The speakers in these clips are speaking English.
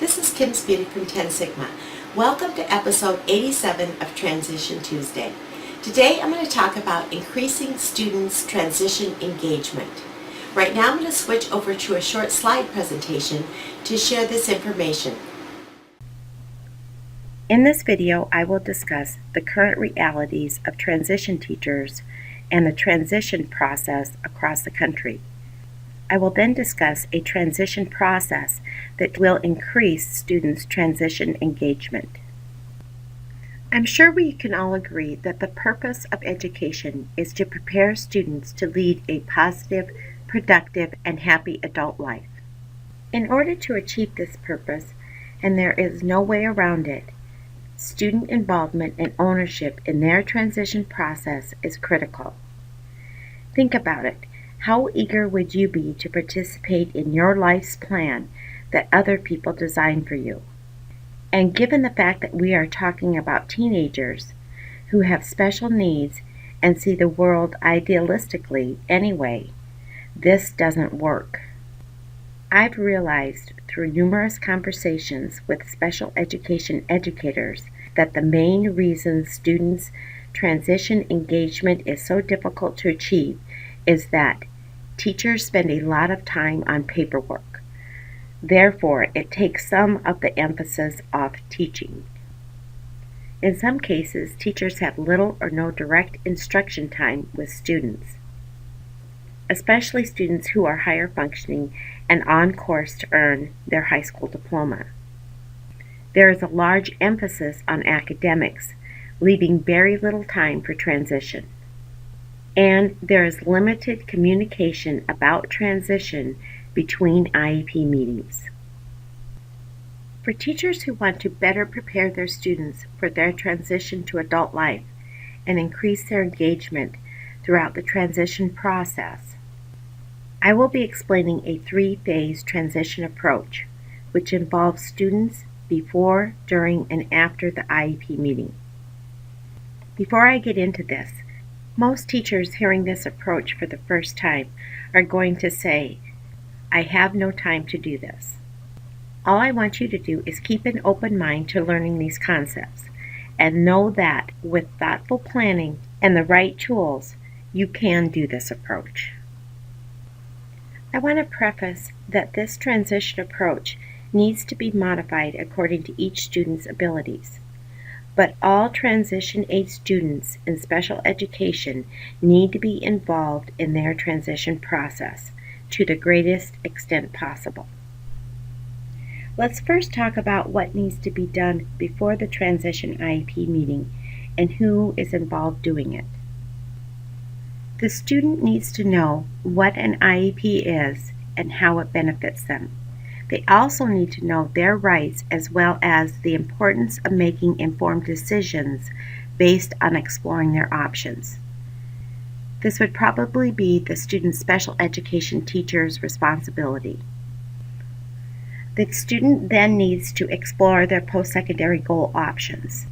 this is Kim Speedy from 10 Sigma. Welcome to episode 87 of Transition Tuesday. Today I'm going to talk about increasing students' transition engagement. Right now I'm going to switch over to a short slide presentation to share this information. In this video, I will discuss the current realities of transition teachers and the transition process across the country. I will then discuss a transition process that will increase students' transition engagement. I'm sure we can all agree that the purpose of education is to prepare students to lead a positive, productive, and happy adult life. In order to achieve this purpose, and there is no way around it, student involvement and ownership in their transition process is critical. Think about it. How eager would you be to participate in your life's plan that other people design for you? And given the fact that we are talking about teenagers who have special needs and see the world idealistically anyway, this doesn't work. I've realized through numerous conversations with special education educators that the main reason students' transition engagement is so difficult to achieve is that teachers spend a lot of time on paperwork. Therefore, it takes some of the emphasis off teaching. In some cases, teachers have little or no direct instruction time with students, especially students who are higher functioning and on course to earn their high school diploma. There is a large emphasis on academics, leaving very little time for transition. And there is limited communication about transition between IEP meetings. For teachers who want to better prepare their students for their transition to adult life and increase their engagement throughout the transition process, I will be explaining a three-phase transition approach, which involves students before, during, and after the IEP meeting. Before I get into this, most teachers hearing this approach for the first time are going to say, "I have no time to do this." All I want you to do is keep an open mind to learning these concepts and know that with thoughtful planning and the right tools, you can do this approach. I want to preface that this transition approach needs to be modified according to each student's abilities. But all transition age students in special education need to be involved in their transition process to the greatest extent possible. Let's first talk about what needs to be done before the transition IEP meeting and who is involved doing it. The student needs to know what an IEP is and how it benefits them. They also need to know their rights as well as the importance of making informed decisions based on exploring their options. This would probably be the student's special education teacher's responsibility. The student then needs to explore their postsecondary goal options.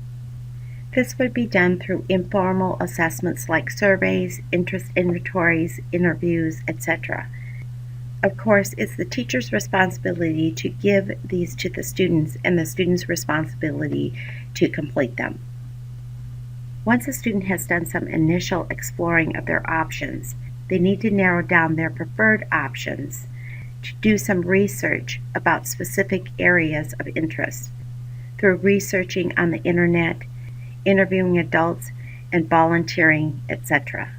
This would be done through informal assessments like surveys, interest inventories, interviews, etc. Of course, it's the teacher's responsibility to give these to the students and the student's responsibility to complete them. Once a student has done some initial exploring of their options, they need to narrow down their preferred options, to do some research about specific areas of interest through researching on the internet, interviewing adults, and volunteering, etc.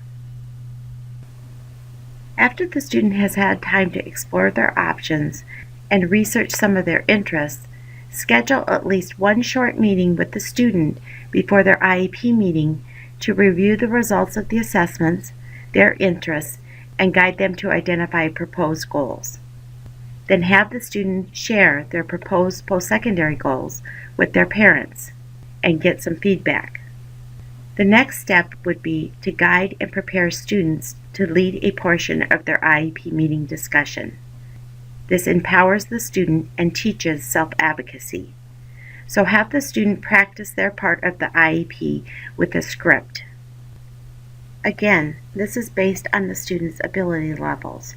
After the student has had time to explore their options and research some of their interests, schedule at least one short meeting with the student before their IEP meeting to review the results of the assessments, their interests, and guide them to identify proposed goals. Then have the student share their proposed post-secondary goals with their parents and get some feedback. The next step would be to guide and prepare students to lead a portion of their IEP meeting discussion. This empowers the student and teaches self-advocacy. So have the student practice their part of the IEP with a script. Again, this is based on the student's ability levels.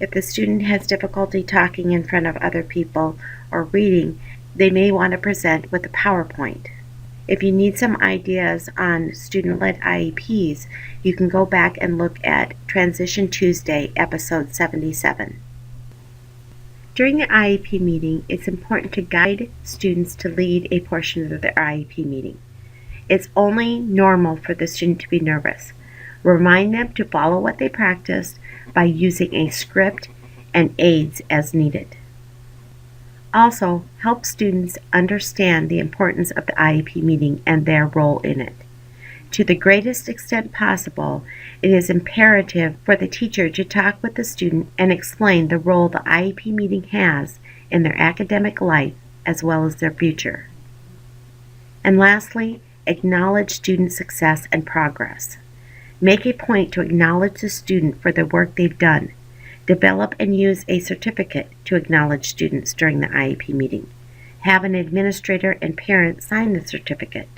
If the student has difficulty talking in front of other people or reading, they may want to present with a PowerPoint. If you need some ideas on student-led IEPs, you can go back and look at Transition Tuesday, episode 77. During the IEP meeting, it's important to guide students to lead a portion of their IEP meeting. It's only normal for the student to be nervous. Remind them to follow what they practiced by using a script and aids as needed. Also, help students understand the importance of the IEP meeting and their role in it. To the greatest extent possible, it is imperative for the teacher to talk with the student and explain the role the IEP meeting has in their academic life as well as their future. And lastly, acknowledge student success and progress. Make a point to acknowledge the student for the work they've done. Develop and use a certificate to acknowledge students during the IEP meeting. Have an administrator and parent sign the certificate.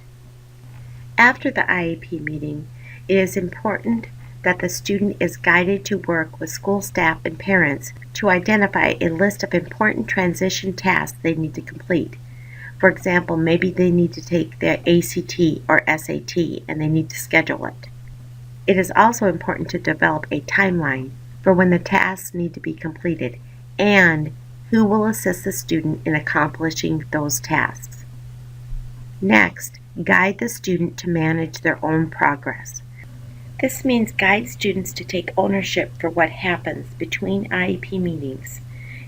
After the IEP meeting, it is important that the student is guided to work with school staff and parents to identify a list of important transition tasks they need to complete. For example, maybe they need to take their ACT or SAT and they need to schedule it. It is also important to develop a timeline for when the tasks need to be completed and who will assist the student in accomplishing those tasks. Next, guide the student to manage their own progress. This means guide students to take ownership for what happens between IEP meetings,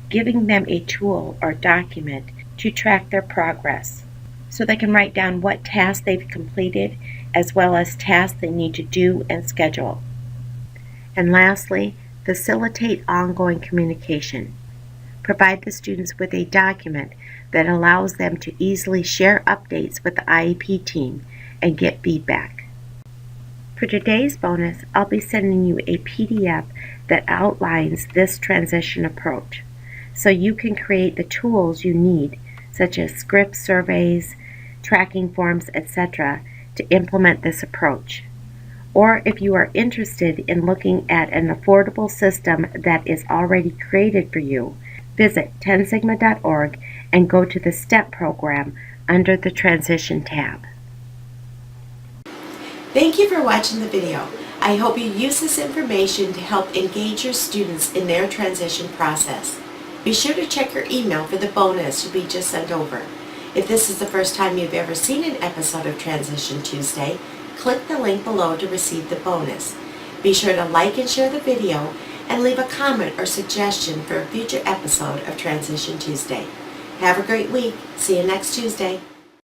giving them a tool or document to track their progress so they can write down what tasks they've completed as well as tasks they need to do and schedule. And lastly, facilitate ongoing communication. Provide the students with a document that allows them to easily share updates with the IEP team and get feedback. For today's bonus, I'll be sending you a PDF that outlines this transition approach, so you can create the tools you need, such as script surveys, tracking forms, etc., to implement this approach. Or if you are interested in looking at an affordable system that is already created for you, visit 10sigma.org and go to the STEP program under the Transition tab. Thank you for watching the video. I hope you use this information to help engage your students in their transition process. Be sure to check your email for the bonus we just sent over. If this is the first time you've ever seen an episode of Transition Tuesday, click the link below to receive the bonus. Be sure to like and share the video and leave a comment or suggestion for a future episode of Transition Tuesday. Have a great week. See you next Tuesday.